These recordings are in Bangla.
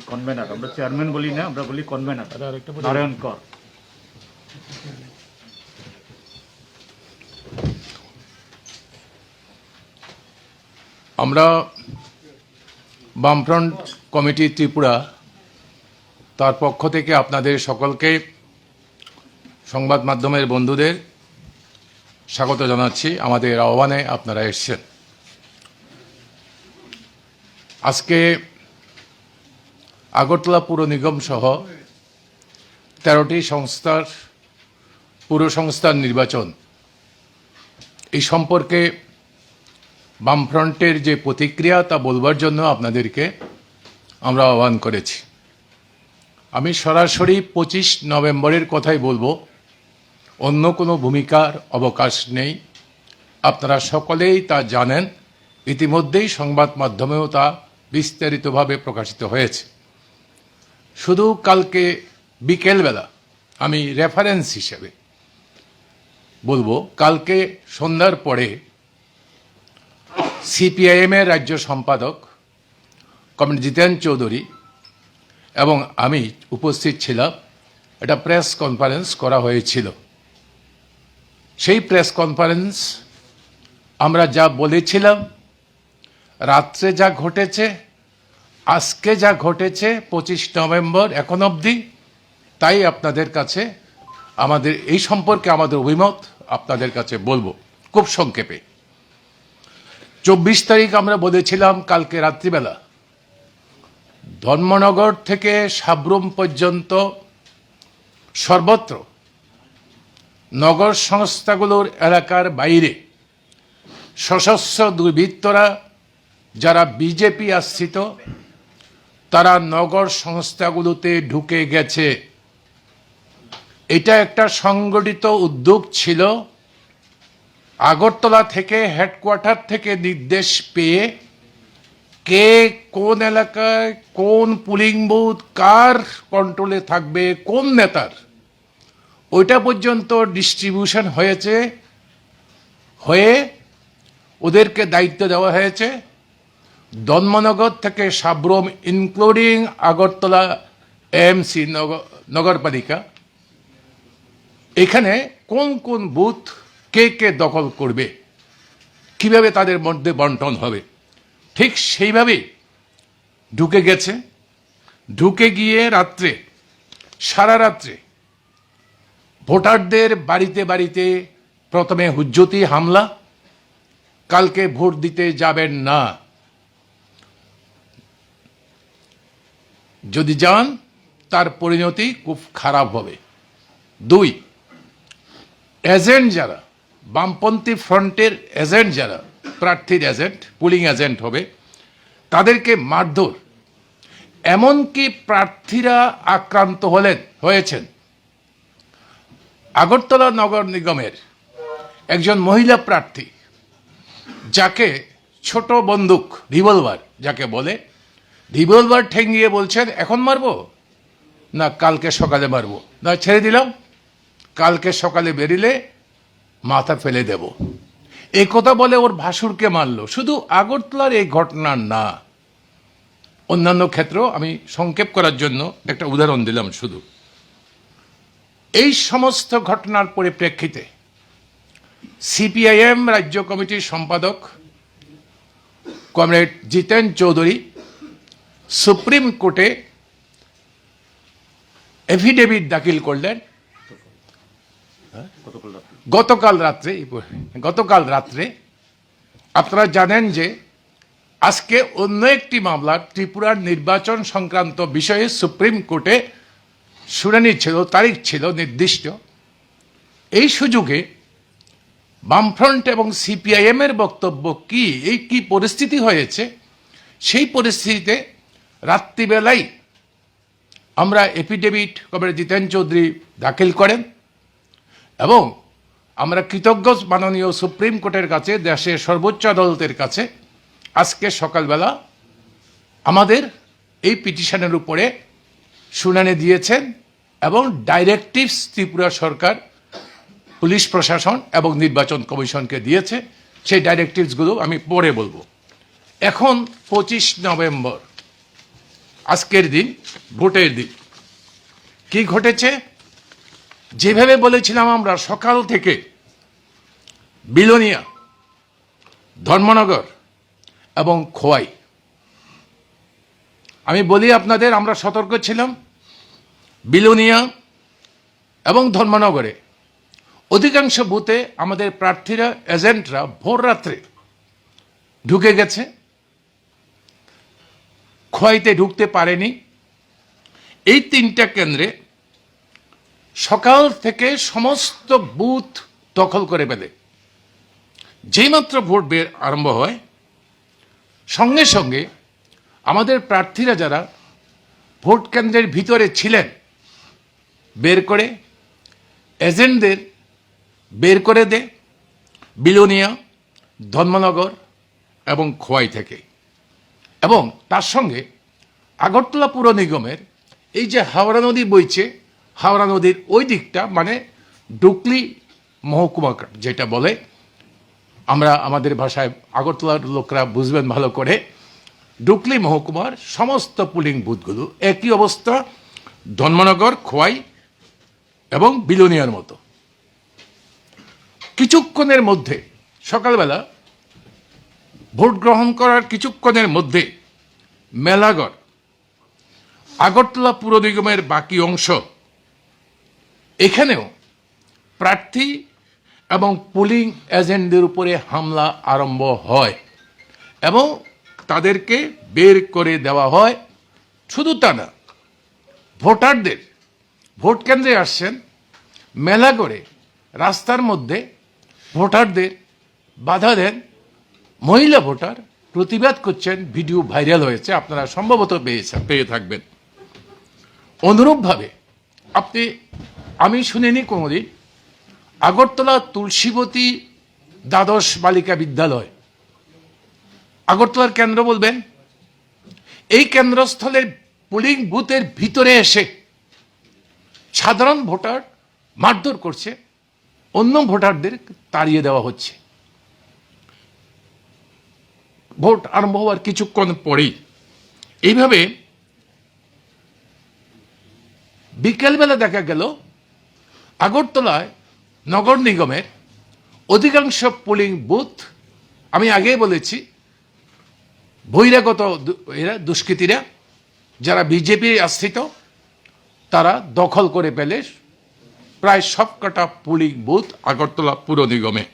কনভেনার, আমরা চেয়ারম্যান বলি না, আমরা বলি কনভেনার নারায়ণ কর। আমরা বামফ্রন্ট কমিটি ত্রিপুরা তার পক্ষ থেকে আপনাদের সকলকে, সংবাদ মাধ্যমের বন্ধুদের স্বাগত জানাচ্ছি। আমাদের আহ্বানে আপনারা এসেছেন। আজকে আগরতলা পুর নিগম সহ 13টি সংস্থার পুর সংস্থার নির্বাচন, এই সম্পর্কে বামফ্রন্টের যে প্রতিক্রিয়া তা বলবার জন্য আপনাদেরকে আমরা আহ্বান করেছি। আমি সরাসরি 25 নভেম্বরের কথাই বলবো, অন্য কোনো ভূমিকার অবকাশ নেই। আপনারা সকলেই তা জানেন, ইতিমধ্যেই সংবাদ মাধ্যমেও তা বিস্তারিতভাবে প্রকাশিত হয়েছে। শুধু কালকে বিকেলবেলা আমি রেফারেন্স হিসেবে বলবো, কালকে সন্ধ্যার পরে সিপিআইএমের রাজ্য সম্পাদক কমরেড জিতেন চৌধুরী এবং আমি উপস্থিত ছিলাম। একটা প্রেস কনফারেন্স করা হয়েছিল। সেই প্রেস কনফারেন্স আমরা যা বলেছিলাম, রাত্রে যা ঘটেছে, আজকে যা ঘটেছে 25 নভেম্বর এখন অবধি, তাই আপনাদের কাছে আমাদের এই সম্পর্কে আমাদের অভিমত আপনাদের কাছে বলবো খুব সংক্ষেপে। 24 তারিখ আমরা বলেছিলাম কালকে রাত্রিবেলা ধর্মনগর থেকে সাব্রুম পর্যন্ত সর্বত্র নগর সংস্থাগুলোর এলাকার বাইরে সশস্ত্র দুর্বৃত্তরা যারা বিজেপি আশ্রিত, তারা নগর সংস্থাগুলোতে ঢুকে গেছে। এটা একটা সংগঠিত উদ্যোগ ছিল। আগরতলা থেকে, হেডকোয়ার্টার থেকে নির্দেশ পেয়ে কে কোন এলাকায় কোন পুলিং বুথ কার কন্ট্রোলে থাকবে, কোন নেতার, ওইটা পর্যন্ত ডিস্ট্রিবিউশন হয়েছে, হয়ে ওদেরকে দায়িত্ব দেওয়া হয়েছে। ধর্মনগর থেকে সাব্রুম ইনক্লুডিং আগরতলা এএমসি নগরপালিকা, এখানে কোন কোন বুথ কে কে দখল করবে, কিভাবে তাদের মধ্যে বন্টন হবে, ঠিক সেইভাবেই ঢুকে গেছে। ঢুকে গিয়ে রাত্রে, সারা রাত্রে ভোটারদের বাড়িতে বাড়িতে প্রথমে হুজ্জতি হামলা, কালকে ভোট দিতে যাবেন না, যদি যান তার পরিণতি খুব খারাপ হবে। 2, এজেন্ট যারা, বামপন্থী ফ্রন্টের এজেন্ট যারা, প্রার্থীর এজেন্ট, পুলিং এজেন্ট হবে, তাদেরকে মারধর, এমনকি প্রার্থীরা আক্রান্ত হয়েছেন। আগরতলা নগর নিগমের একজন মহিলা প্রার্থী, যাকে ছোট বন্দুক, রিভলভার যাকে বলে, রিভলভার ঠেঙ্গিয়ে বলছেন এখন মারবো না কালকে সকালে মারবো, না ছেড়ে দিলাম, কালকে সকালে বেরিলে মাথা ফেলে দেব, এই কথা বলে ওর ভাসুরকে মারলো। শুধু আগরতলার এই ঘটনা না, অন্যান্য ক্ষেত্রেও আমি সংক্ষেপ করার জন্য একটা উদাহরণ দিলাম শুধু। এই সমস্ত ঘটনার পরিপ্রেক্ষিতে সিপিআইএম রাজ্য কমিটির সম্পাদক কমরেড জিতেন চৌধুরী সুপ্রিম কোর্টে এফিডেভিট দাখিল করলেন গতকাল রাত্রে। আপনারা জানেন যে আজকে অন্য একটি মামলার ত্রিপুরার নির্বাচন সংক্রান্ত বিষয়ে সুপ্রিম কোর্টে শুনানি ছিল, তারিখ ছিল নির্দিষ্ট। এই সুযোগে বামফ্রন্ট এবং সিপিআইএমের বক্তব্য কি, এই কি পরিস্থিতি হয়েছে, সেই পরিস্থিতিতে রাত্রিবেলাই আমরা এফিডেভিট কমরেড জিতেন চৌধুরী দাখিল করেন এবং আমরা কৃতজ্ঞ মাননীয় সুপ্রিম কোর্টের কাছে, দেশের সর্বোচ্চ আদালতের কাছে আজকে সকালবেলা আমাদের এই পিটিশনের উপরে শুনানি দিয়েছেন এবং ডাইরেক্টিভস ত্রিপুরা সরকার, পুলিশ প্রশাসন এবং নির্বাচন কমিশনকে দিয়েছে। সেই ডাইরেক্টিভসগুলো আমি পরে বলবো। এখন 25 নভেম্বর আজকের দিন ভোটের দিন কি ঘটেছে, যেভাবে বলেছিলাম আমরা সকাল থেকে বিলোনিয়া, ধর্মনগর এবং খোয়াই, আমি বলি আপনাদের আমরা সতর্ক ছিলাম। বিলোনিয়া এবং ধর্মনগরে অধিকাংশ বুথে আমাদের প্রার্থীরা, এজেন্টরা ভোর রাত্রে ঢুকে গেছে, খোয়াইতে ঢুকতে পারেনি। এই তিনটা কেন্দ্রে সকাল থেকে সমস্ত বুথ দখল করে ফেলে। যেইমাত্র ভোট বের আরম্ভ হয় সঙ্গে সঙ্গে আমাদের প্রার্থীরা যারা ভোট কেন্দ্রের ভিতরে ছিলেন বের করে এজেন্টদের বের করে দেয় বিলোনিয়া, ধর্মনগর এবং খোয়াই থেকে। এবং তার সঙ্গে আগরতলা পুর নিগমের এই যে হাওড়া নদী বইছে, হাওড়া নদীর ওই দিকটা মানে ডুকলি মহকুমা যেটা বলে, আমরা আমাদের ভাষায় আগরতলার লোকরা বুঝবেন ভালো করে, ডুকলি মহকুমার সমস্ত পুলিং বুথগুলো একই অবস্থা ধর্মনগর, খোয়াই এবং বিলোনিয়ার মতো। কিছুক্ষণের মধ্যে সকালবেলা ভোট গ্রহণ করার কিছুক্ষণের মধ্যে মেলাগড়, আগরতলা পুর নিগমের বাকি অংশ, এখানেও প্রার্থী এবং পুলিং এজেন্টদের উপরে হামলা আরম্ভ হয় এবং তাদেরকে বের করে দেওয়া হয়। শুধু তা না, ভোটারদের ভোট কেন্দ্রে আসছেন, মেলাগড়ে রাস্তার মধ্যে ভোটারদের বাধা দেন, মহিলা ভোটার প্রতিবাদ করছেন, ভিডিও ভাইরাল হয়েছে, আপনারা সম্ভবত পেয়ে থাকবেন। অনুরূপভাবে আমি শুনিনি কোনোদিন আগরতলা তুলসীবতী দ্বাদশ বালিকা বিদ্যালয়, আগরতলার কেন্দ্র বলবেন, এই কেন্দ্রস্থলের পোলিং বুথের ভিতরে এসে সাধারণ ভোটার মারধর করছে, অন্য ভোটারদের তাড়িয়ে দেওয়া হচ্ছে। ভোট আরম্ভ হওয়ার কিছুক্ষণ পরেই এইভাবে বিকেলবেলা দেখা গেল আগরতলায় নগর নিগমের অধিকাংশ পোলিং বুথ, আমি আগেই বলেছি, বহিরাগত এরা দুষ্কৃতীরা যারা বিজেপি আশ্রিত তারা দখল করে ফেলে প্রায় সবকটা পোলিং বুথ আগরতলা পুর নিগমে।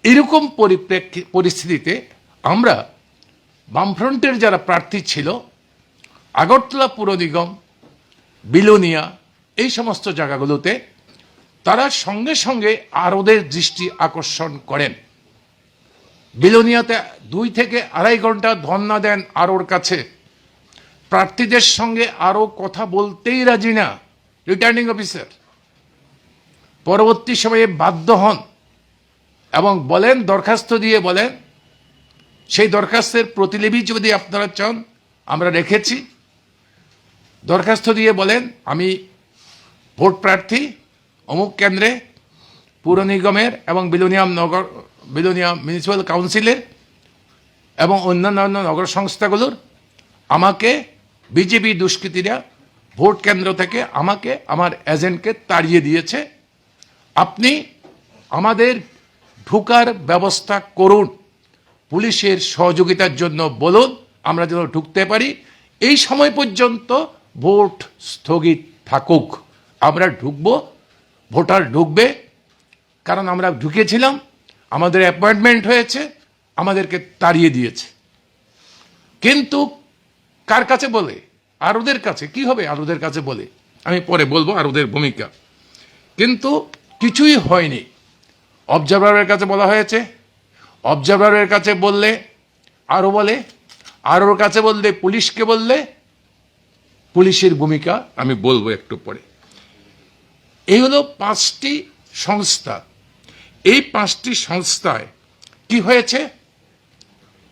এরকম পরিস্থিতিতে আমরা বামফ্রন্টের যারা প্রার্থী ছিল আগরতলা পুর নিগম, বিলোনিয়া, এই সমস্ত জায়গাগুলোতে, তারা সঙ্গে সঙ্গে আরোদের দৃষ্টি আকর্ষণ করেন। বিলোনিয়াতে 2 থেকে 2.5 ঘন্টা ধর্ণা দেন আরোর কাছে, প্রার্থীদের সঙ্গে আরও কথা বলতেই রাজি না রিটার্নিং অফিসার। পরবর্তী সময়ে বাধ্য হন এবং বলেন, দরখাস্ত দিয়ে বলেন, সেই দরখাস্তের প্রতিলিপি যদি আপনারা চান আমরা রেখেছি, দরখাস্ত দিয়ে বলেন আমি ভোট প্রার্থী অমুক কেন্দ্রে পুর নিগমের এবং বিলোনিয়া মিউনিসিপ্যাল কাউন্সিলের এবং অন্যান্য নগর সংস্থাগুলোর, আমাকে বিজেপি দুষ্কৃতীরা ভোট কেন্দ্র থেকে আমাকে আমার এজেন্টকে তাড়িয়ে দিয়েছে, আপনি আমাদের ঢোকার ব্যবস্থা করুন, পুলিশের সহযোগিতার জন্য বলুন, আমরা যেন ঢুকতে পারি, এই সময় পর্যন্ত ভোট স্থগিত থাকুক, আমরা ঢুকবো, ভোটার ঢুকবে, কারণ আমরা ঢুকেছিলাম, আমাদের অ্যাপয়েন্টমেন্ট হয়েছে, আমাদেরকে তাড়িয়ে দিয়েছে। কিন্তু কার কাছে বলে? আরোদের কাছে। কি হবে আরোদের কাছে বলে? আমি পরে বলবো আরোদের ভূমিকা। কিন্তু কিছুই হয়নি। অবজারভারের কাছে বলা হয়েছে, অবজারভারের কাছে বললে আরও বলে, আরোর কাছে বললে পুলিশকে বললে, পুলিশের ভূমিকা আমি বলবো একটু পরে। এই হলো 5টি সংস্থা। এই 5টি সংস্থায় কি হয়েছে,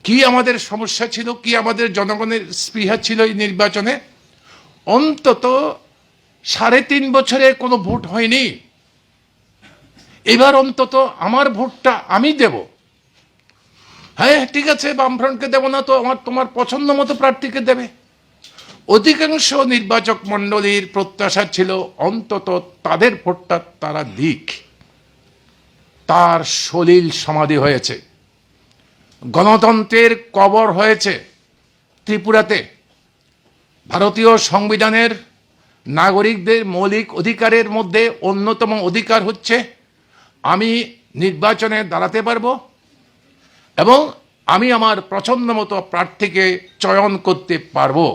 কি আমাদের সমস্যা ছিল, কি আমাদের জনগণের স্পৃহা ছিল এই নির্বাচনে? অন্তত 3.5 বছরে কোনো ভোট হয়নি, এবার অন্তত আমার ভোটটা আমি দেব। হ্যাঁ ঠিক আছে, বামফ্রন্টকে দেব না তো তোমার পছন্দ মতো প্রার্থীকে দেবে, অধিকাংশ নির্বাচক মণ্ডলীর প্রত্যাশা ছিল অন্তত তাদের ভোটটা তারা দিক। তার সলিল সমাধি হয়েছে, গণতন্ত্রের কবর হয়েছে ত্রিপুরাতে। ভারতীয় সংবিধানের নাগরিকদের মৌলিক অধিকারের মধ্যে অন্যতম অধিকার হচ্ছে আমি নির্বাচনে দাঁড়াতে পারবো এবং আমি আমার পছন্দ মতো প্রার্থীকে চয়ন করতে পারবো।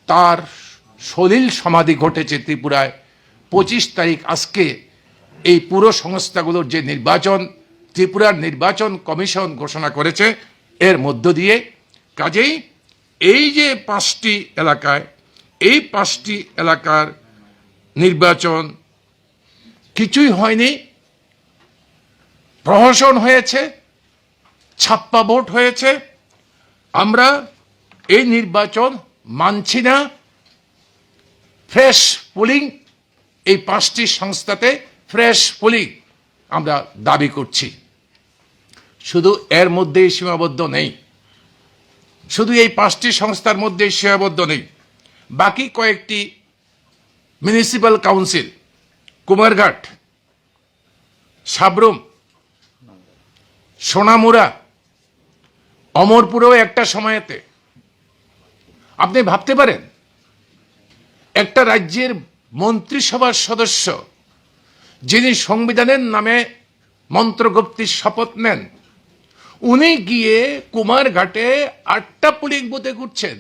তার সলিল সমাধি ঘটেছে ত্রিপুরায় 25 তারিখ। আজকে এই পুরো সংস্থাগুলোর যে নির্বাচন ত্রিপুরার নির্বাচন কমিশন ঘোষণা করেছে, এর মধ্য দিয়ে কাজেই এই যে 5টি এলাকায়, এই 5টি এলাকার নির্বাচন কিছুই হয়নি। প্রহসন হয়েছে, ছাপ্পা ভোট হয়েছে। আমরা এই নির্বাচন মানছি না। ফ্রেশ পুলিং, এই 5টি সংস্থাতে ফ্রেশ পুলিং আমরা দাবি করছি। শুধু এর মধ্যেই সীমাবদ্ধ নেই, শুধু এই 5টি সংস্থার মধ্যেই সীমাবদ্ধ নেই। বাকি কয়েকটি মিউনিসিপ্যাল কাউন্সিল, কুমারঘাট, সাবরুম, সোনামুড়া, অমরপুরেও একটা সময়েতে আপনি ভাবতে পারেন একটা রাজ্যের মন্ত্রিসভার সদস্য যিনি সংবিধানের নামে মন্ত্রগুপ্তির শপথ নেন, উনি গিয়ে কুমারঘাটে 8টা পুলিং বুথে ঘুরছেন।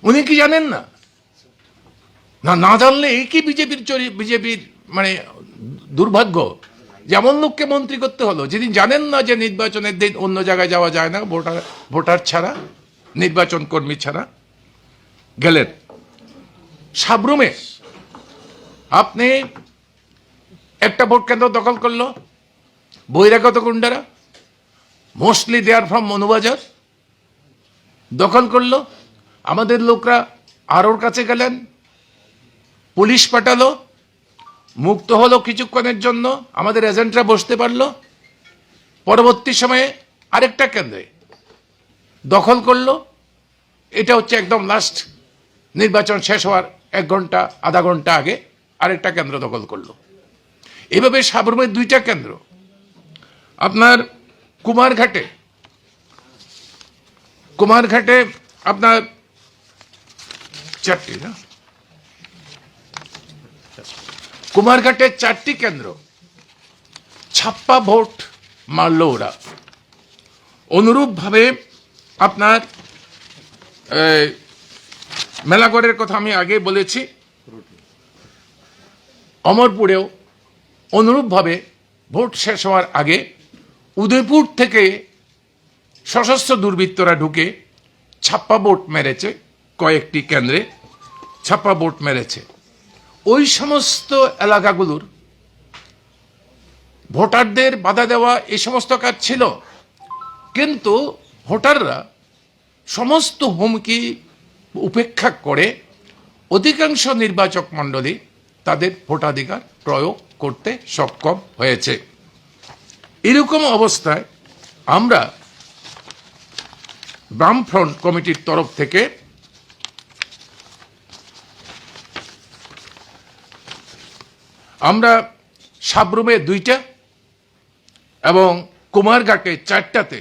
উনি কি জানেন না? না জানলে এই কি বিজেপির মানে দুর্ভাগ্য, যেমন লোককে মন্ত্রী করতে হলো যিনি জানেন না যে নির্বাচনের দিন অন্য জায়গায় যাওয়া যায় না ভোটার ছাড়া, নির্বাচন কর্মী ছাড়া। গেলেন সাবরুমে, আপনি একটা ভোট কেন্দ্র দখল করলো বহিরাগত গুন্ডারা, mostly they are from Manubazar, দখল করলো। আমাদের লোকরা আরোর কাছে গেলেন, পুলিশ পাঠালো, মুক্ত হলো কিছুক্ষণের জন্য, আমাদের এজেন্টরা বসতে পারলো। পরবর্তী সময়ে আরেকটা কেন্দ্রে দখল করলো। এটা হচ্ছে একদম লাস্ট, নির্বাচন শেষ হওয়ার 1 ঘন্টা আধা ঘন্টা আগে আরেকটা কেন্দ্র দখল করলো। এভাবে সাবরুমের 2টা কেন্দ্র। আপনার কুমারঘাটে আপনার 4টি না, কুমারঘাটে 4টি কেন্দ্র, ছাপ্পা ভোট মারল ওরা। অনুরূপভাবে আপনার মেলাগড়ের কথা আমি আগে বলেছি, অমরপুরেও অনুরূপভাবে ভোট শেষ হওয়ার আগে উদয়পুর থেকে সশস্ত্র দুর্বৃত্তরা ঢুকে ছাপ্পা ভোট মেরেছে, কয়েকটি কেন্দ্রে ছাপ্পা ভোট মেরেছে। ওই সমস্ত এলাকাগুলোর ভোটারদের বাধা দেওয়া এই সমস্ত কাজ ছিল, কিন্তু ভোটাররা সমস্ত হুমকি উপেক্ষা করে অধিকাংশ নির্বাচক মণ্ডলী তাদের ভোটাধিকার প্রয়োগ করতে সক্ষম হয়েছে। এরকম অবস্থায় আমরা বামফ্রন্ট কমিটির তরফ থেকে আমরা সাবরুমে 2টা এবং কুমারঘাটে 4টাতে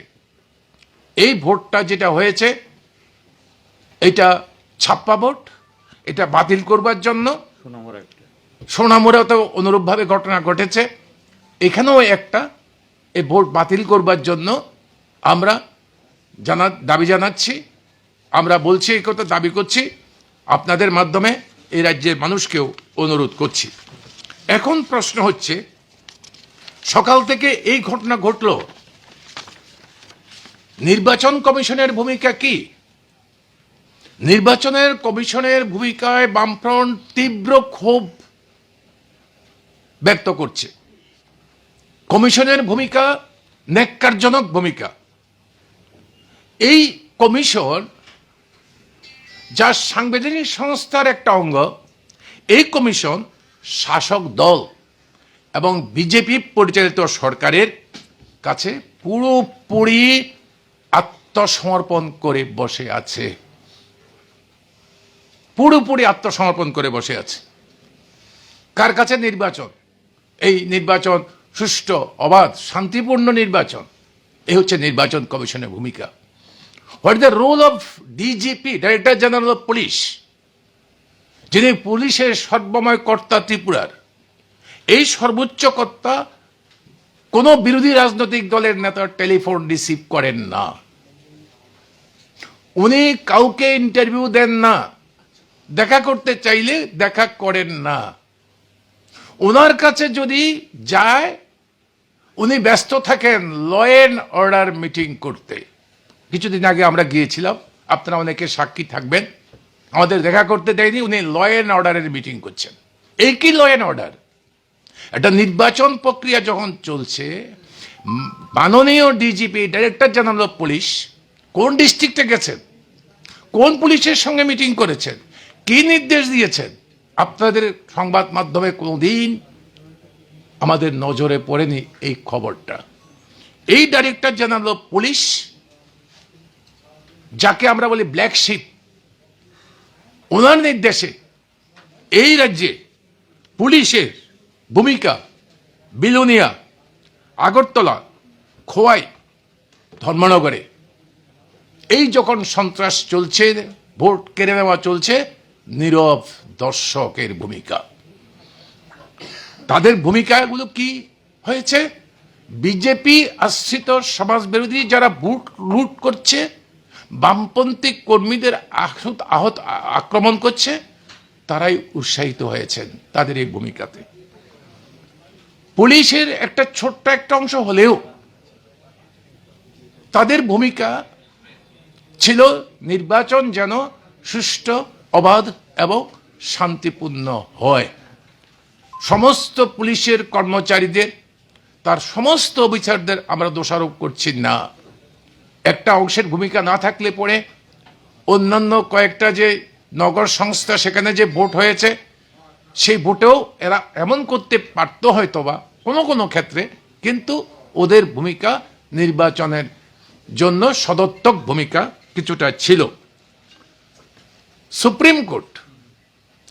এই ভোটটা যেটা হয়েছে এটা ছাপ্পা ভোট, এটা বাতিল করবার জন্য। সোনামুড়াতেও অনুরূপভাবে ঘটনা ঘটেছে, এখানেও একটা এই ভোট বাতিল করবার জন্য আমরা দাবি জানাচ্ছি। আমরা বলছি, এই কথা দাবি করছি, আপনাদের মাধ্যমে এই রাজ্যের মানুষকেও অনুরোধ করছি। এখন প্রশ্ন হচ্ছে, সকাল থেকে এই ঘটনা ঘটল, নির্বাচন কমিশনের ভূমিকা কি? নির্বাচনের কমিশনের ভূমিকায় বামফ্রন্ট তীব্র ক্ষোভ ব্যক্ত করছে। কমিশনের ভূমিকা ন্যাক্কারজনক ভূমিকা। এই কমিশন যা সাংবিধানিক সংস্থার একটা অঙ্গ, এই কমিশন শাসক দল এবং বিজেপি পরিচালিত সরকারের কাছে পুরোপুরি আত্মসমর্পণ করে বসে আছে, পুরোপুরি আত্মসমর্পণ করে বসে আছে। কার কাছে? নির্বাচন। এই নির্বাচন সুষ্ঠু, অবাধ, শান্তিপূর্ণ নির্বাচন, এই হচ্ছে নির্বাচন কমিশনের ভূমিকা। What is the role of DGP, director general of police, যিনি পুলিশের সর্বময় কর্তা ত্রিপুরার, এই সর্বোচ্চ কর্তা কোনো বিরোধী রাজনৈতিক দলের নেতার টেলিফোন রিসিভ করেন না, উনি কাউকে ইন্টারভিউ দেন না, দেখা করতে চাইলে দেখা করেন না। ওনার কাছে যদি যায়, উনি ব্যস্ত থাকেন ল অ্যান্ড অর্ডার মিটিং করতে। কিছুদিন আগে আমরা গিয়েছিলাম, আপনারা অনেকে সাক্ষী থাকবেন, আমাদের দেখা করতে দেয়নি, উনি ল অ্যান্ড অর্ডারের মিটিং করছেন। এই কি ল অ্যান্ড অর্ডার? একটা নির্বাচন প্রক্রিয়া যখন চলছে, মাননীয় DGP, director general of police কোন ডিস্ট্রিক্টে গেছেন, কোন পুলিশের সঙ্গে মিটিং করেছেন, কি নির্দেশ দিয়েছেন, আপনাদের সংবাদ মাধ্যমে কোনোদিন আমাদের নজরে পড়েনি এই খবরটা। এই ডাইরেক্টর জেনারেল অফ পুলিশ, যাকে আমরা বলি ব্ল্যাক শিপ, ওনার নির্দেশে এই রাজ্যে পুলিশের ভূমিকা বিলোনিয়া, আগরতলা, খোয়াই, ধর্মনগরে এই যখন সন্ত্রাস চলছে, ভোট কেড়ে নেওয়া চলছে, নীরব দর্শকের ভূমিকা। তাদের ভূমিকাগুলো কি হয়েছে? বিজেপি আশ্রিত সমাজবিরোধী যারা ভোট লুট করছে, বামপন্থী কর্মীদের আক্রমণ করছে, তারাই উৎসাহিত হয়েছেন তাদের এই ভূমিকাতে। পুলিশের একটা ছোট্ট একটা অংশ হলেও তাদের ভূমিকা ছিল নির্বাচন যেন সুষ্ঠু, অবাধ এবং শান্তিপূর্ণ হয়। সমস্ত পুলিশের কর্মচারীদের, তার সমস্ত অফিসারদের আমরা দোষারোপ করছি না। একটা অংশের ভূমিকা না থাকলে পরে অন্যান্য কয়েকটা যে নগর সংস্থা, সেখানে যে ভোট হয়েছে, সেই ভোটেও এরা এমন করতে পারত হয়তোবা কোনো কোনো ক্ষেত্রে, কিন্তু ওদের ভূমিকা নির্বাচনের জন্য সদর্থক ভূমিকা কিছুটা ছিল। সুপ্রিম কোর্ট,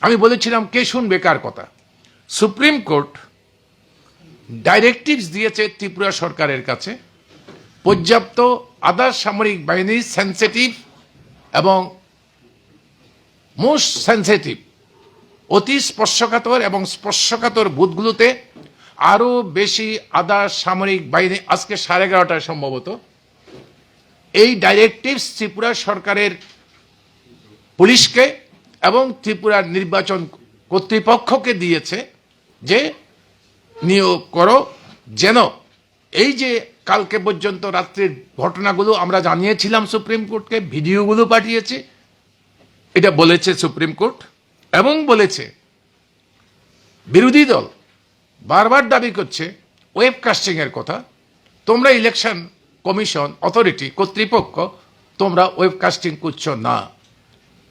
আমি বলেছিলাম কে শুনবে কার কথা, সুপ্রিম কোর্ট ডাইরেক্টিভস দিয়েছে ত্রিপুরা সরকারের কাছে, পর্যাপ্ত আধা সামরিক বাহিনী সেন্সিটিভ এবং মোস্ট সেন্সিটিভ, অতি স্পর্শকাতর এবং স্পর্শকাতর বুথগুলোতে আরো বেশি আধা সামরিক বাহিনী, আজকে 11:30টায় সম্ভবত এই ডাইরেক্টিভস ত্রিপুরা সরকারের পুলিশকে এবং ত্রিপুরার নির্বাচন কর্তৃপক্ষকে দিয়েছে যে নিয়োগ করো, যেন এই যে কালকে পর্যন্ত রাত্রির ঘটনাগুলো আমরা জানিয়েছিলাম সুপ্রিম কোর্টকে, ভিডিওগুলো পাঠিয়েছে, এটা বলেছে সুপ্রিম কোর্ট। এবং বলেছে বিরোধী দল বারবার দাবি করছে ওয়েবকাস্টিং এর কথা, তোমরা ইলেকশন কমিশন, অথরিটি, কর্তৃপক্ষ, তোমরা ওয়েবকাস্টিং করছো না।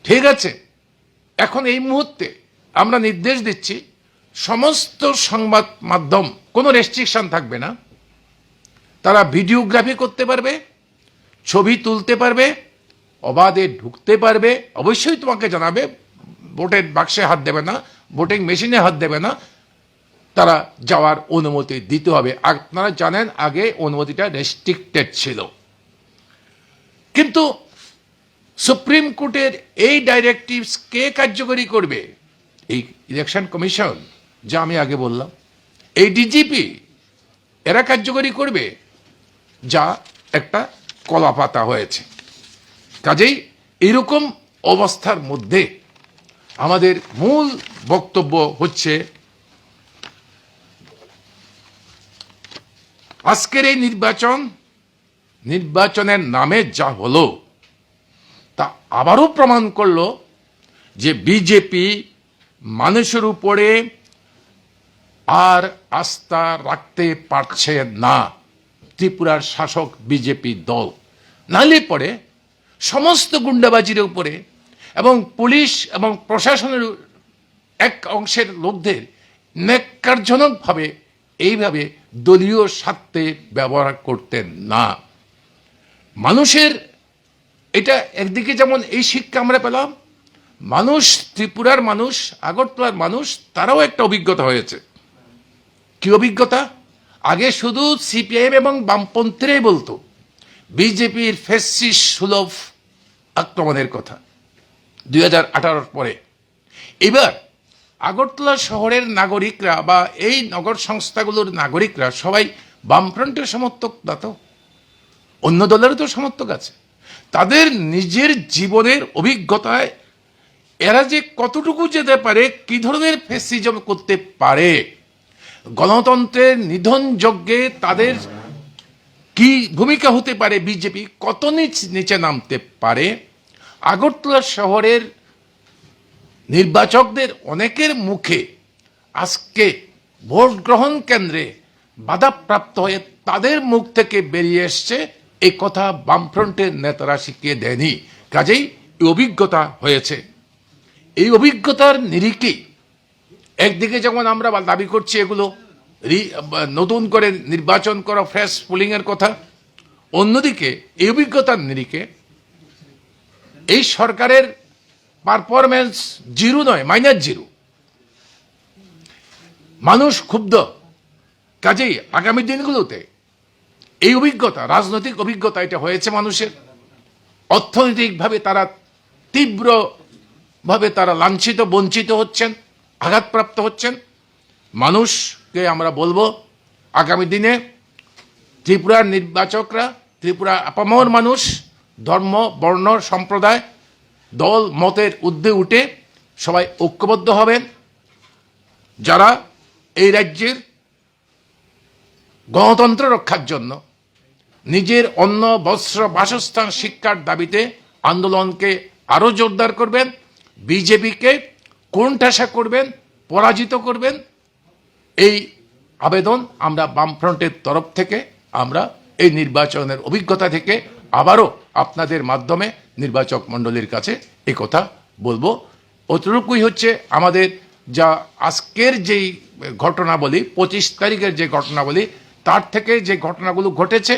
ঠিক আছে, এখন এই মুহূর্তে আমরা নির্দেশ দিচ্ছি সমস্ত সংবাদ মাধ্যম, কোনো রেস্ট্রিকশন থাকবে না, তারা ভিডিওগ্রাফি করতে পারবে, ছবি তুলতে পারবে, অবাধে ঢুকতে পারবে। অবশ্যই তোমাকে জানাবে, ভোটের বাক্সে হাত দেবে না, ভোটিং মেশিনে হাত দেবে না, তারা যাওয়ার অনুমতি দিতে হবে। আপনারা জানেন আগে অনুমতিটা রেস্ট্রিক্টেড ছিল, কিন্তু সুপ্রিম কোর্টের এই ডাইরেক্টিভস কে কার্যকরী করবে? এই ইলেকশন কমিশন, যা আমি আগে বললাম, এই ডিজিপি, এরা কার্যকরী করবে, যা একটা কলাপাতা হয়েছে। কাজেই এরকম অবস্থার মধ্যে আমাদের মূল বক্তব্য হচ্ছে, আজকের এই নির্বাচনের নামে যা হলো, তা আবারও প্রমাণ করলো যে বিজেপি মানুষের উপরে আর আস্থা রাখতে পারছে না, ত্রিপুরার শাসক বিজেপি দল। নালে পরে সমস্ত গুন্ডাবাজির উপরে এবং পুলিশ এবং প্রশাসনের এক অংশের লোকদের ন্যাক্কারজনকভাবে এইভাবে দলীয় স্বার্থে ব্যবহার করতেন না। মানুষের এটা একদিকে যেমন এই শিক্ষা আমরা পেলাম, মানুষ, ত্রিপুরার মানুষ, আগরতলার মানুষ, তারাও একটা অভিজ্ঞতা হয়েছে। কি অভিজ্ঞতা? আগে শুধু সিপিআইএম এবং বামপন্থীরাই বলতো বিজেপির ফ্যাসিস্ট সুলভ আক্রমণের কথা 2018 পরে। এবার আগরতলা শহরের নাগরিকরা বা এই নগর সংস্থাগুলোর নাগরিকরা সবাই বামফ্রন্টের সমর্থক না তো, অন্য দলেরও তো সমর্থক আছে। তাদের নিজের জীবনের অভিজ্ঞতায় এরা যে কতটুকু যেতে পারে, কি ধরনের ফ্যাসিজম করতে পারে, গণতন্ত্রের নিধন যজ্ঞে তাদের কি ভূমিকা হতে পারে, বিজেপি কত নিচে নামতে পারে, আগরতলা শহরের নির্বাচকদের অনেকের মুখে আজকে ভোট গ্রহণ কেন্দ্রে বাধাপ্রাপ্ত হয়ে তাদের মুখ থেকে বেরিয়ে এসছে, এই কথা বামফ্রন্টের নেতারা শিখিয়ে দেয়নি। কাজেই এই অভিজ্ঞতা হয়েছে। এই অভিজ্ঞতার নিরিখে একদিকে যেমন আমরা দাবি করছি এগুলো নতুন করে নির্বাচন করা, ফ্রেশ পুলিংয়ের কথা, অন্যদিকে এই অভিজ্ঞতার নিরিখে এই সরকারের পারফরমেন্স জিরো নয়, -0। মানুষ ক্ষুব্ধ। কাজেই আগামী দিনগুলোতে এই অভিজ্ঞতা, রাজনৈতিক অভিজ্ঞতা এটা হয়েছে মানুষের, অর্থনৈতিকভাবে তারা তীব্রভাবে তারা লাঞ্ছিত, বঞ্চিত হচ্ছেন, আঘাতপ্রাপ্ত হচ্ছেন। মানুষকে আমরা বলবো আগামী দিনে ত্রিপুরার নির্বাচকরা, ত্রিপুরা আপামর মানুষ, ধর্ম, বর্ণ, সম্প্রদায়, দল মতের ঊর্ধ্বে উঠে সবাই ঐক্যবদ্ধ হবেন। যারা এই রাজ্যের গণতন্ত্র রক্ষার জন্য নিজের অন্ন, বস্ত্র, বাসস্থান, শিক্ষার দাবিতে আন্দোলনকে আরো জোরদার করবেন, বিজেপিকে কোণঠাসা করবেন, পরাজিত করবেন, এই আবেদন আমরা বামফ্রন্টের তরফ থেকে, আমরা এই নির্বাচনের অভিজ্ঞতা থেকে আবারও আপনাদের মাধ্যমে নির্বাচক মণ্ডলীর কাছে এই কথা বলবো। অতটুকুই হচ্ছে আমাদের যা আজকের যেই ঘটনাবলী, 25 তারিখের যে ঘটনাবলী, তার থেকে যে ঘটনাগুলো ঘটেছে,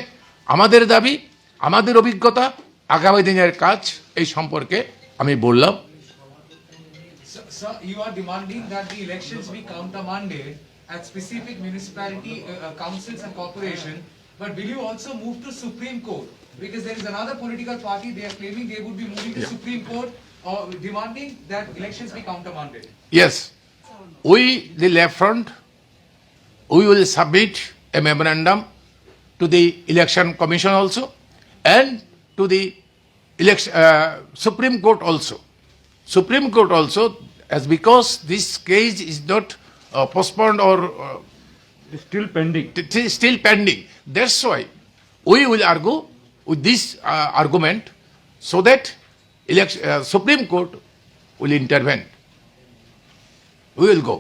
আমাদের দাবি, আমাদের অভিজ্ঞতা, আগামী দিনের কাজ, এই সম্পর্কে আমি বললাম। Sir, you are demanding that the elections be countermanded at specific municipality councils and corporation, but will you also move to Supreme Court? Because there is another political party, they are claiming they would be moving to Supreme Court or demanding that elections be countermanded. Yes, we, the Left Front, we will submit a memorandum to the Election Commission also and to the Supreme Court also. Supreme Court also, as because this case is not postponed or It's still pending. it is still pending. That's why we will argue with this argument so that Supreme Court will intervene. We will go.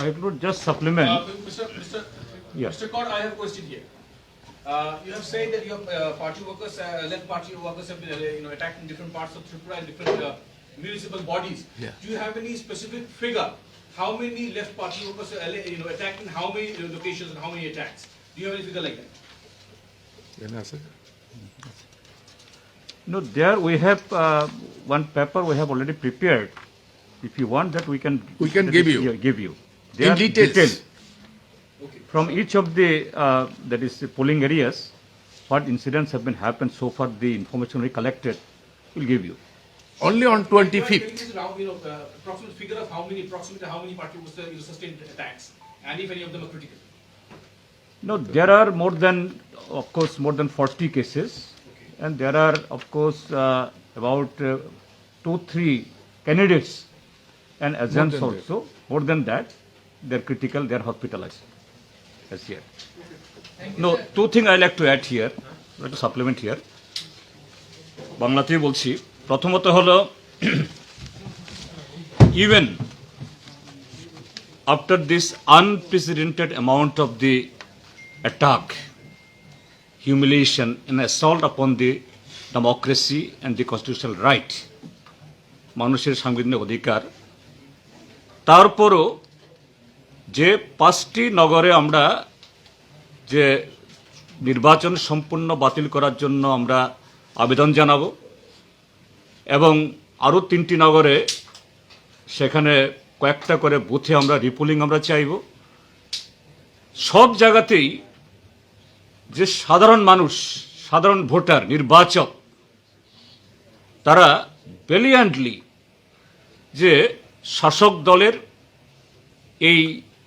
I would just supplement. Yeah. Mr. Kaur, I have a question here. You have said that your party workers, left party workers have been attacked in different parts of Tripura and different municipal bodies. Yeah. Do you have any specific figure? How many left party workers are attacked in how many locations and how many attacks? Do you have any figure like that? No, there we have one paper we have already prepared. If you want that, we can give you. Give you. In There are details. from each of the that is polling areas, what incidents have been happened so far. The information we collected will give you. Only on Can you 25th. give us approximate figure of approximately how many party workers sustained attacks, and if any of them are critical? No, there are more than, of course, more than 40 cases, and there are, of course, about 2-3 candidates and agents also. More than that, they're critical, they're hospitalized. As yet. No, two things I like to add here, to supplement here. বাংলাতেই বলছি। প্রথমত হলো, even after this unprecedented amount of the attack, humiliation and assault upon the democracy and the constitutional right, মানুষের সাংবিধানিক অধিকার, তারপরও যে 5টি নগরে আমরা যে নির্বাচন সম্পূর্ণ বাতিল করার জন্য আমরা আবেদন জানাবো এবং আরও 3টি নগরে সেখানে কয়েকটা করে বুথে আমরা রিপোলিং আমরা চাইব। সব জায়গাতেই যে সাধারণ মানুষ, সাধারণ ভোটার, নির্বাচক, তারা ব্রিলিয়ান্টলি যে শাসক দলের এই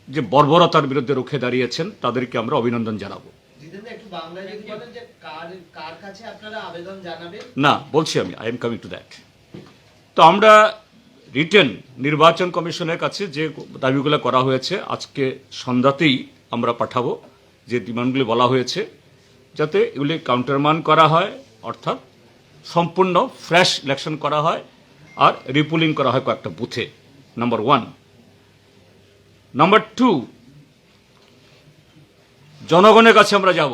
যে বর্বরতার বিরুদ্ধে রুখে দাঁড়িয়েছেন তাদেরকে আমরা অভিনন্দন জানাবো। জিতেন্দ্র, একটু বাংলায় যদি বলেন যে কার কাছে আপনারা আবেদন জানাবেন? না, বলছি আমি, I am coming to that. তো আমরা রিটেন নির্বাচন কমিশনের কাছে যে দাবিগুলো করা হয়েছে আজকে সন্ধ্যাতেই আমরা পাঠাবো, যে ডিমান্ডগুলি বলা হয়েছে, যাতে এগুলি কাউন্টারমান করা হয়, অর্থাৎ সম্পূর্ণ ফ্রেশ ইলেকশন করা হয় আর রিপোলিং করা হয় কয়েকটা বুথে, নাম্বার 1। নাম্বার 2, জনগণের কাছে আমরা যাব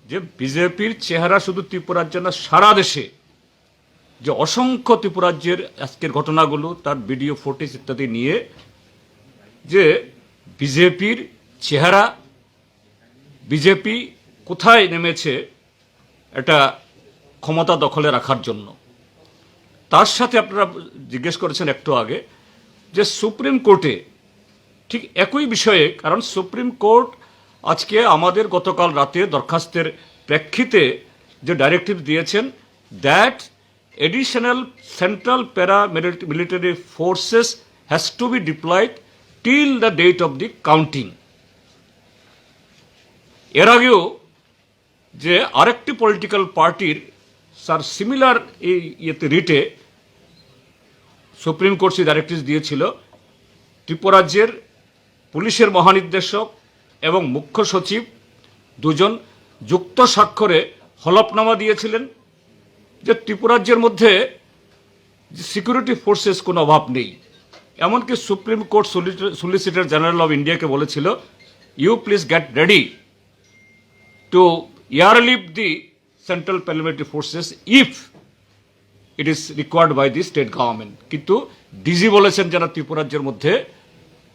যে বিজেপির চেহারা শুধু ত্রিপুরার না, সারা দেশে যে অসংখ্য ত্রিপুরাজ্যের আজকের ঘটনাগুলো, তার ভিডিও ফুটেজ ইত্যাদি নিয়ে যে বিজেপির চেহারা, বিজেপি কোথায় নেমেছে এটা ক্ষমতা দখলে রাখার জন্য। তার সাথে আপনারা জিজ্ঞেস করেছেন একটু আগে যে সুপ্রিম কোর্টে ঠিক একই বিষয়ে, কারণ সুপ্রিম কোর্ট আজকে আমাদের গতকাল রাতে দরখাস্তের প্রেক্ষিতে যে ডাইরেক্টিভ দিয়েছেন, that additional central paramilitary forces has to be deployed till the date of the counting. এর আগেও যে আরেকটি পলিটিক্যাল পার্টির স্যার সিমিলার এই রিটে সুপ্রিম কোর্ট সেই ডাইরেক্টিভ দিয়েছিল, ত্রিপুরাজ্যের পুলিশের মহানির্দেশক এবং মুখ্য সচিব দুজন যুক্ত স্বাক্ষরে হলফনামা দিয়েছিলেন যে ত্রিপুরাজ্যের মধ্যে সিকিউরিটি ফোর্সেস কোনো অভাব নেই। এমনকি Supreme Court Solicitor General of ইন্ডিয়াকে বলেছিল, you please get ready to airlift the central paramilitary forces if it is required by the state government. কিন্তু ডিজি বলেছেন যেন ত্রিপুরাজ্যের মধ্যে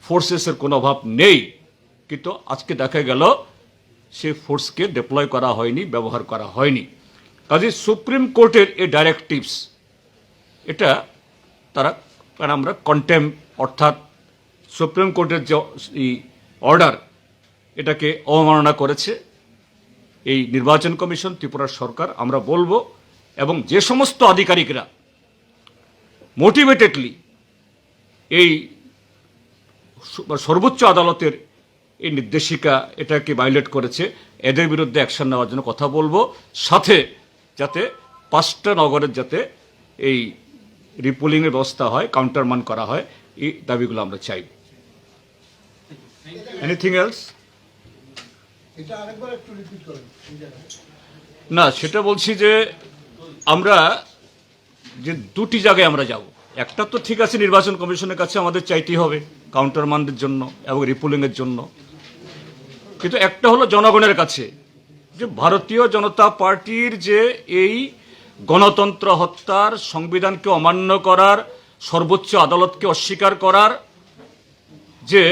ফোর্সেসের কোনো অভাব নেই। কিন্তু আজকে দেখা গেল সেই ফোর্সকে ডিপ্লয় করা হয়নি, ব্যবহার করা হয়নি। কাজে সুপ্রিম কোর্টের এই ডাইরেক্টিভস, এটা তারা আমরা কন্টেম, অর্থাৎ সুপ্রিম কোর্টের যে অর্ডার, এটাকে অবমাননা করেছে এই নির্বাচন কমিশন, ত্রিপুরার সরকার। আমরা বলবো, এবং যে সমস্ত আধিকারিকরা মোটিভেটেডলি এই সর্বোচ্চ আদালতের এই নির্দেশিকা এটাকে ভায়োলেট করেছে, এদের বিরুদ্ধে অ্যাকশন নেওয়ার জন্য কথা বলবো, সাথে যাতে 5টা নগরের যাতে এই রিপোলিংয়ের ব্যবস্থা হয়, কাউন্টারমান করা হয়, এই দাবিগুলো আমরা চাই। Anything else? এটা আরেকবার একটু রিপিট করুন। না, সেটা বলছি যে আমরা যে 2টি জায়গায় আমরা যাব, একটা তো ঠিক আছে নির্বাচন কমিশনের কাছে আমাদের চাইতেই হবে কাউন্টারমানের জন্য এবং রিপোলিংয়ের জন্য, কিন্তু একটা হলো জনগণের কাছে, যে ভারতীয় জনতা পার্টির যে এই গণতন্ত্র হত্যার, সংবিধানকে অমান্য করার, সর্বোচ্চ আদালতকে অস্বীকার করার যে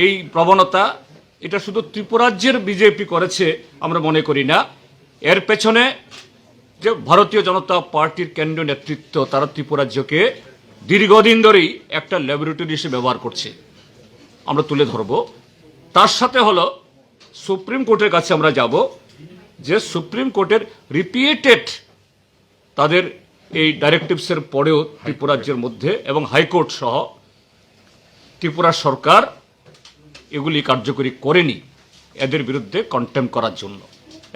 এই প্রবণতা, এটা শুধু ত্রিপুরাজ্যের বিজেপি করেছে আমরা মনে করি না। এর পেছনে যে ভারতীয় জনতা পার্টির কেন্দ্রীয় নেতৃত্ব, তারা ত্রিপুরাজ্যকে দীর্ঘদিন ধরেই একটা ল্যাবরেটরি হিসেবে ব্যবহার করছে, আমরা তুলে ধরব। তার সাথে হলো সুপ্রিম কোর্টের কাছে আমরা যাব, যে সুপ্রিম কোর্টের রিপিটেড তাদের এই ডাইরেক্টিভসের পরেও ত্রিপুরাজ্যের মধ্যে এবং হাইকোর্ট সহ ত্রিপুরা সরকার এগুলি কার্যকরী করেনি, এদের বিরুদ্ধে কন্টেম্প করার জন্য,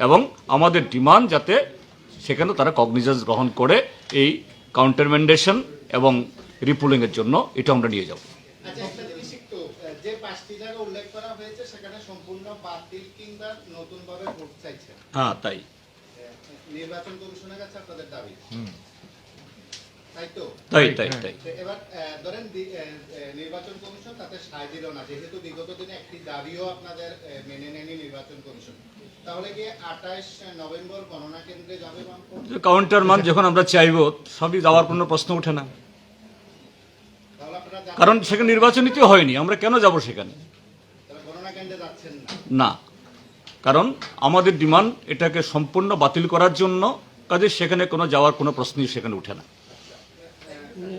এবং আমাদের ডিমান্ড যাতে সেখানে তারা কগনিজেন্স গ্রহণ করে এই কাউন্টারমেন্ডেশন এবং রিপোলিংয়ের জন্য, এটা আমরা নিয়ে যাব। আচ্ছা, একটা জিনিস একটু, যে 5টি জায়গা উল্লেখ করা হয়েছে সেখানে সম্পূর্ণ বাতিল কিংবা নতুনভাবে ভোট চাইছে, হ্যাঁ, তাই নির্বাচন কমিশনের কাছে আপনাদের দাবি, তাই তো? তাই তাই তাই তো এবার ধরেন নির্বাচন কমিশন তাতে সায় দিল না, যেহেতু বিগত দিনে একটি দাবিও আপনাদের মেনে নেয়নি নির্বাচন কমিশন, তাহলে কি 28 নভেম্বর গণনা কেন্দ্রে যাবে বামফ্রন্ট? কাউন্টারমান যখন আমরা চাইব, সবই যাওয়ার কোনো প্রশ্ন ওঠে না, তাহলে আপনারা কারণ সেখানে নির্বাচনই তো হয়নি, আমরা কেন যাব সেখানে? গণনা কেন্দ্রে যাচ্ছেন না? না, কারণ আমাদের ডিমান্ড এটাকে সম্পূর্ণ বাতিল করার জন্য কাজে সেখানে কোনো যাওয়ার কোনো প্রশ্নই সেখানে উঠে না।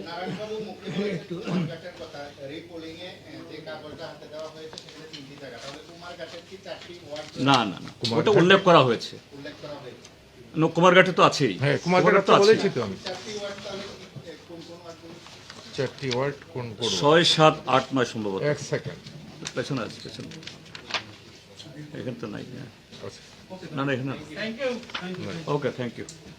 নারায়ণবাবু মুখে বলেছেন কুমারঘাটের কথা, রিপোলিং এ যে কাগজটা হাতে দেওয়া হয়েছে সেখানে 3টি জায়গা, তাহলে কুমারঘাটের কি 4টি ওয়ার্ড না না না, ওটা উল্লেখ করা হয়েছে। উল্লেখ করা হয়েছে? কুমারঘাটে তো আছেই। হ্যাঁ, কুমারঘাট তো আছেই। বলেছি তো আমি। 4টি ওয়ার্ড তাহলে কোন কোন ওয়ার্ডগুলো? 4টি ওয়ার্ড কোন কোন? 6, 7, 8, 9 সম্ভবত। এক সেকেন্ড। পেছনে আছে, পেছনে। এখানে তো নাই। হ্যাঁ। আচ্ছা। না না, এখানে। ওকে, থ্যাংক ইউ।